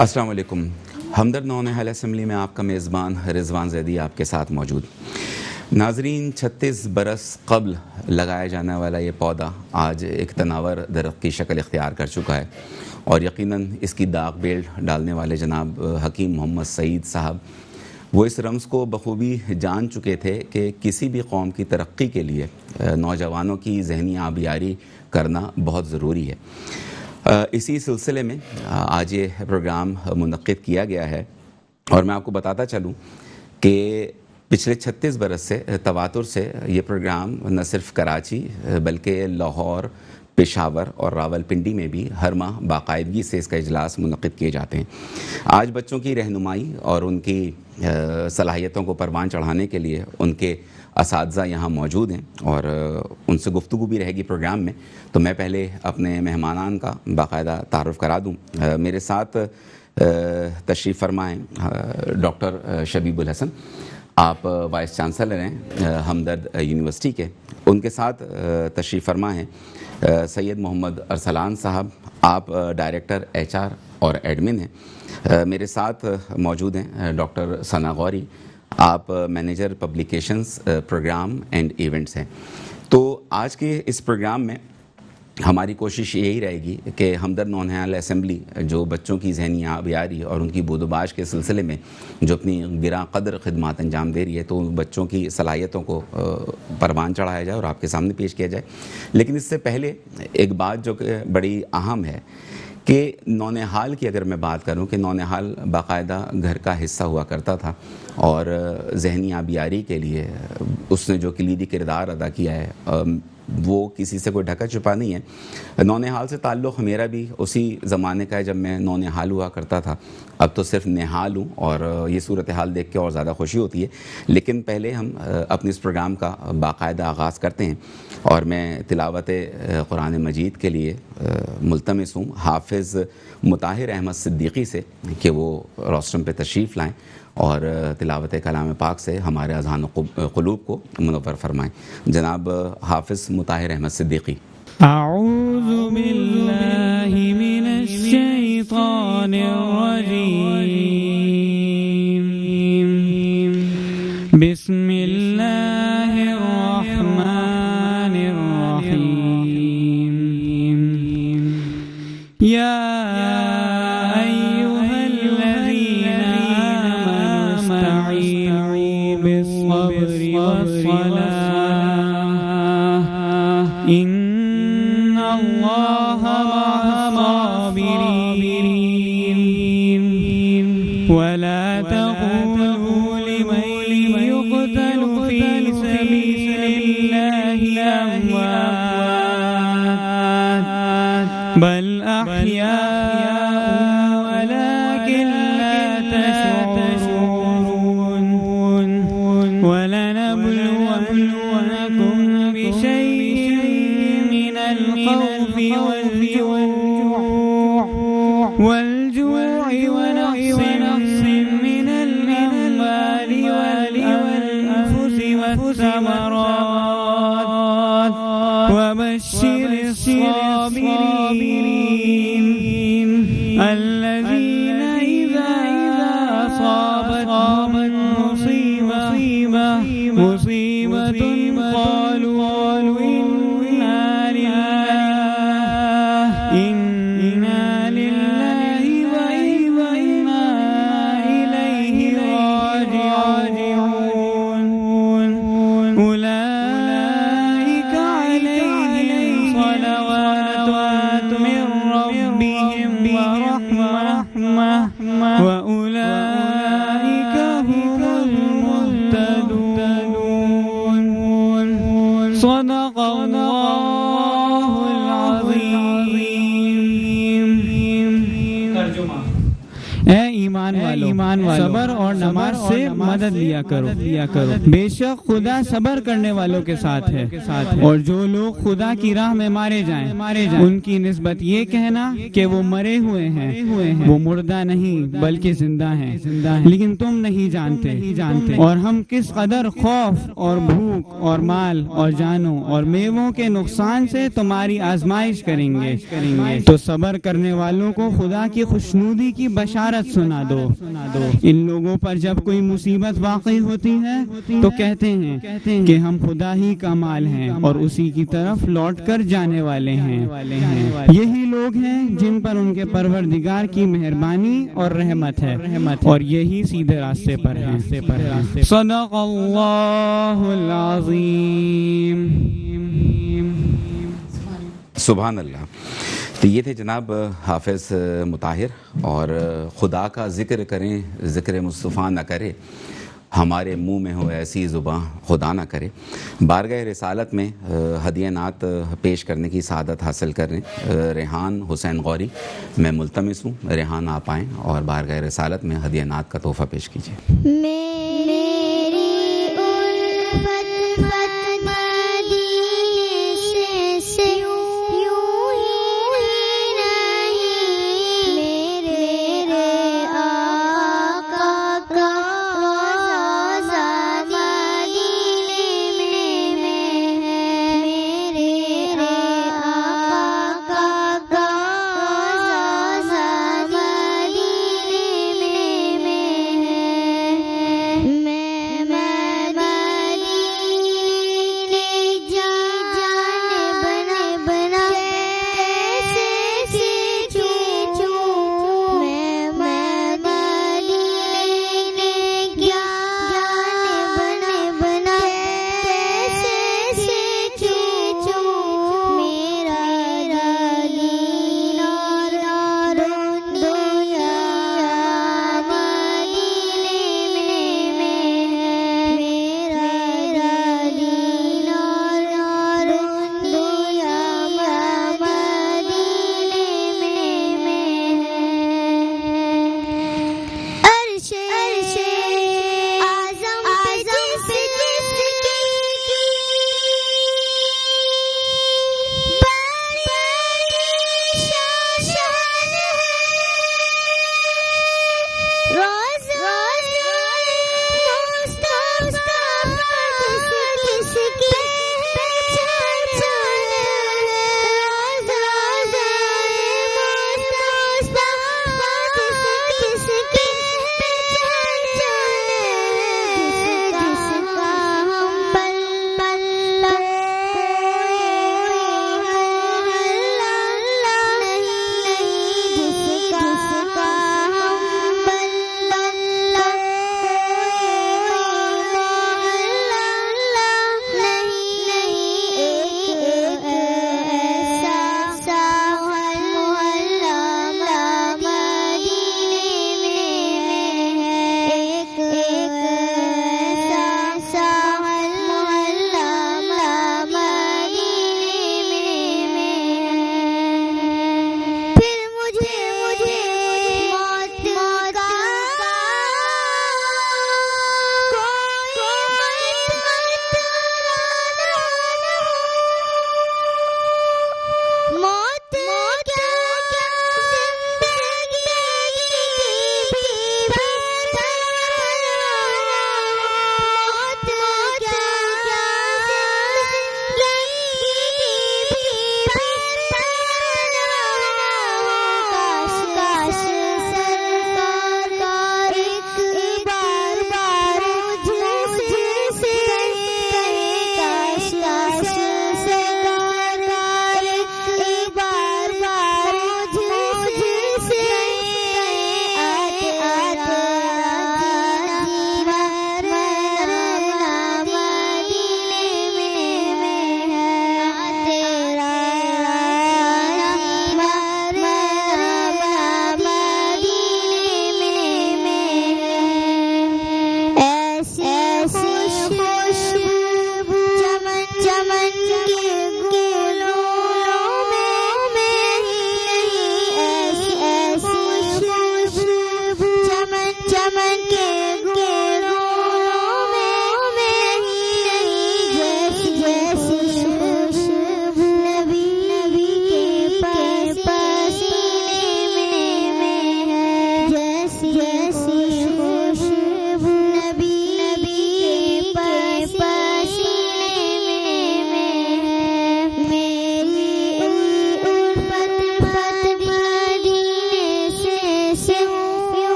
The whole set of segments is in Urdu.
السلام علیکم. ہمدرد نونہال اسمبلی میں آپ کا میزبان رضوان زیدی آپ کے ساتھ موجود. ناظرین، 36 برس قبل لگایا جانے والا یہ پودا آج ایک تناور درخت کی شکل اختیار کر چکا ہے، اور یقیناً اس کی داغ بیل ڈالنے والے جناب حکیم محمد سعید صاحب وہ اس رمز کو بخوبی جان چکے تھے کہ کسی بھی قوم کی ترقی کے لیے نوجوانوں کی ذہنی آبیاری کرنا بہت ضروری ہے. اسی سلسلے میں آج یہ پروگرام منعقد کیا گیا ہے، اور میں آپ کو بتاتا چلوں کہ پچھلے 36 برس سے تواتر سے یہ پروگرام نہ صرف کراچی بلکہ لاہور، پشاور اور راولپنڈی میں بھی ہر ماہ باقاعدگی سے اس کا اجلاس منعقد کیے جاتے ہیں. آج بچوں کی رہنمائی اور ان کی صلاحیتوں کو پروان چڑھانے کے لیے ان کے اساتذہ یہاں موجود ہیں، اور ان سے گفتگو بھی رہے گی پروگرام میں. تو میں پہلے اپنے مہمانان کا باقاعدہ تعارف کرا دوں. میرے ساتھ تشریف فرما ہیں ڈاکٹر شبیب الحسن، آپ وائس چانسلر ہیں ہمدرد یونیورسٹی کے. ان کے ساتھ تشریف فرما ہیں سید محمد ارسلان صاحب، آپ ڈائریکٹر HR اور ایڈمن ہیں. میرے ساتھ موجود ہیں ڈاکٹر ثنا غوری، آپ manager publications program and events ہیں. تو آج کے اس پروگرام میں ہماری کوشش یہی رہے گی کہ ہمدرد نونہال اسمبلی جو بچوں کی ذہنی آبیاری اور ان کی بود و باش کے سلسلے میں جو اپنی گراں قدر خدمات انجام دے رہی ہے، تو بچوں کی صلاحیتوں کو پروان چڑھایا جائے اور آپ کے سامنے پیش کیا جائے. لیکن اس سے پہلے ایک بات جو کہ بڑی اہم ہے کہ نونہال کی اگر میں بات کروں کہ نونہال باقاعدہ گھر کا حصہ ہوا کرتا تھا، اور ذہنی آبیاری کے لیے اس نے جو کلیدی کردار ادا کیا ہے وہ کسی سے کوئی ڈھکا چھپا نہیں ہے. نونہال سے تعلق میرا بھی اسی زمانے کا ہے جب میں نونہال ہوا کرتا تھا. اب تو صرف نہال ہوں، اور یہ صورتحال دیکھ کے اور زیادہ خوشی ہوتی ہے. لیکن پہلے ہم اپنے اس پروگرام کا باقاعدہ آغاز کرتے ہیں، اور میں تلاوت قرآن مجید کے لیے ملتمس ہوں حافظ مطہر احمد صدیقی سے کہ وہ روسٹرم پہ تشریف لائیں اور تلاوت کلام پاک سے ہمارے اذہان و قلوب کو منور فرمائیں. جناب حافظ مطہر احمد صدیقی. اعوذ باللہ من الشیطان الرجیم، بسم اللہ الرحمن الرحیم. یا إن الله مع الصابرين ولا تقولوا لمن يقتل في سبيل الله أموات بل أحياء ولكن لا تشعرون. ولنبلونكم بشيء من الخوف والجوع ونقص من الأموال والأنفس والثمرات وبشر الصابرين الذين إذا أصابتهم مصيبة قالوا إنا لله وإنا إليه راجعون. أولئك عليهم صلوات من ربهم ورحمة ایمان والو صبر اور نماز سے مدد لیا کرو بے شک خدا صبر کرنے والوں کے ساتھ ہے اور جو لوگ خدا کی راہ میں مارے جائیں ان کی نسبت یہ کہنا کہ وہ مرے ہوئے ہیں وہ مردہ نہیں بلکہ زندہ ہیں لیکن تم نہیں جانتے اور ہم کس قدر خوف اور بھوک اور مال اور جانوں اور میووں کے نقصان سے تمہاری آزمائش کریں گے تو صبر کرنے والوں کو خدا کی خوشنودی کی بشارت سنا دو ان لوگوں پر جب کوئی مصیبت واقع ہوتی ہے تو کہتے ہیں کہ ہم خدا ہی کا مال ہیں اور اسی کی طرف لوٹ کر جانے والے ہیں یہی لوگ ہیں جن پر ان کے پروردگار کی مہربانی اور رحمت ہے اور یہی سیدھے راستے پر ہیں صدق اللہ العظیم سبحان اللہ. تو یہ تھے جناب حافظ مطہر. اور خدا کا ذکر کریں ذکر مصطفیٰ نہ کرے ہمارے منہ میں ہو ایسی زباں خدا نہ کرے. بارگاہ رسالت میں ہدیہ نعت پیش کرنے کی سعادت حاصل کر رہے ہیں ریحان حسین غوری. میں ملتمس ہوں ریحان آپ آئیں اور بارگاہ رسالت میں ہدیہ نعت کا تحفہ پیش کیجیے.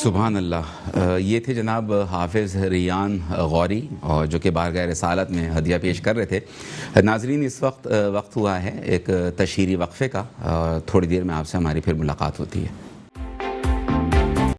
سبحان اللہ. یہ تھے جناب حافظ ریان غوری اور جو کہ بارگاہ رسالت میں ہدیہ پیش کر رہے تھے. ناظرین اس وقت ہوا ہے ایک تشہیری وقفے کا، تھوڑی دیر میں آپ سے ہماری پھر ملاقات ہوتی ہے.